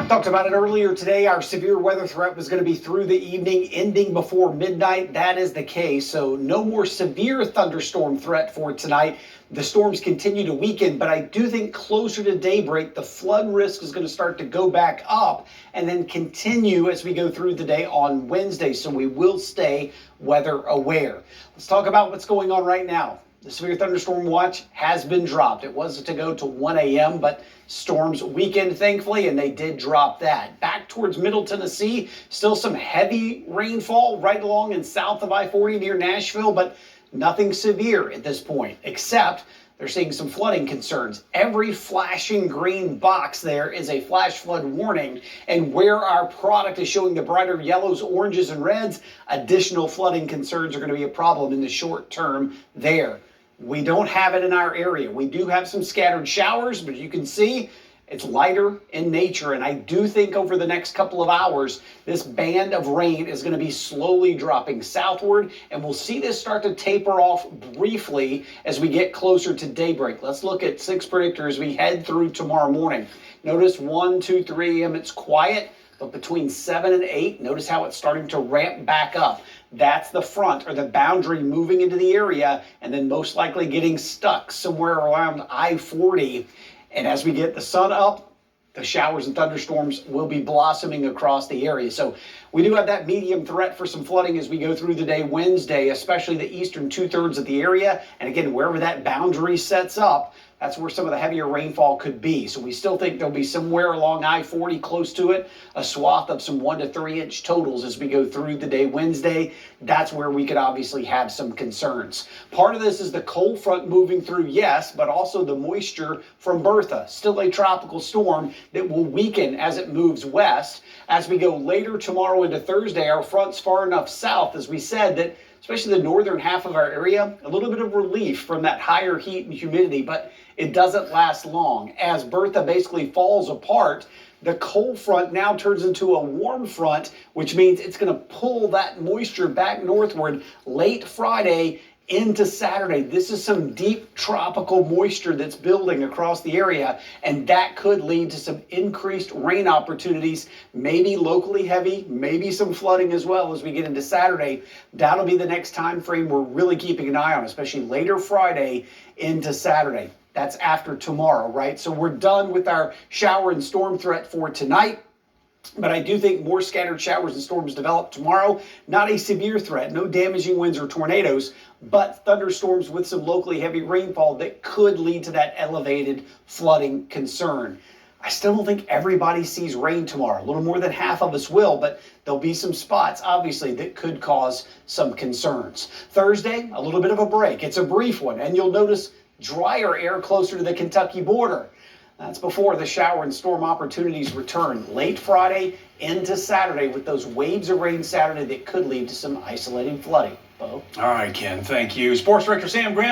Talked about it earlier today. Our severe weather threat was going to be through the evening, ending before midnight. That is the case. So no more severe thunderstorm threat for tonight. The storms continue to weaken, but I do think closer to daybreak, the flood risk is going to start to go back up and then continue as we go through the day on Wednesday. So we will stay weather aware. Let's talk about what's going on right now. The severe thunderstorm watch has been dropped. It was to go to 1 a.m., but storms weakened, thankfully, and they did drop that. Back towards Middle Tennessee, still some heavy rainfall right along and south of I-40 near Nashville, but nothing severe at this point, except they're seeing some flooding concerns. Every flashing green box there is a flash flood warning, and where our product is showing the brighter yellows, oranges, and reds, additional flooding concerns are going to be a problem in the short term there. We don't have it in our area. We do have some scattered showers, but you can see it's lighter in nature, and I do think over the next couple of hours, this band of rain is going to be slowly dropping southward, and we'll see this start to taper off briefly as we get closer to daybreak. Let's look at 6 predictors as we head through tomorrow morning. Notice 1, 2, 3 a.m. it's quiet, but between 7 and 8, notice how it's starting to ramp back up. That's the front or the boundary moving into the area and then most likely getting stuck somewhere around I-40. And as we get the sun up, the showers and thunderstorms will be blossoming across the area. So we do have that medium threat for some flooding as we go through the day Wednesday, especially the eastern 2/3 of the area. And again, wherever that boundary sets up, that's where some of the heavier rainfall could be. So we still think there'll be somewhere along I-40 close to it, a swath of some 1 to 3 inch totals as we go through the day Wednesday. That's where we could obviously have some concerns. Part of this is the cold front moving through, yes, but also the moisture from Bertha. Still a tropical storm that will weaken as it moves west. As we go later tomorrow into Thursday, our front's far enough south, as we said, that especially the northern half of our area, a little bit of relief from that higher heat and humidity, but it doesn't last long. As Bertha basically falls apart, the cold front now turns into a warm front, which means it's going to pull that moisture back northward late Friday into Saturday. This is some deep tropical moisture that's building across the area, and that could lead to some increased rain opportunities, maybe locally heavy, maybe some flooding as well as we get into Saturday. That'll be the next time frame we're really keeping an eye on, especially later Friday into Saturday. That's after tomorrow, right? So we're done with our shower and storm threat for tonight. But I do think more scattered showers and storms develop tomorrow. Not a severe threat, no damaging winds or tornadoes, but thunderstorms with some locally heavy rainfall that could lead to that elevated flooding concern. I still don't think everybody sees rain tomorrow. A little more than half of us will, but there'll be some spots, obviously, that could cause some concerns. Thursday, a little bit of a break. It's a brief one, and you'll notice drier air closer to the Kentucky border. That's before the shower and storm opportunities return late Friday into Saturday with those waves of rain Saturday that could lead to some isolated flooding. Bo? All right, Ken, thank you. Sports Director Sam Graham.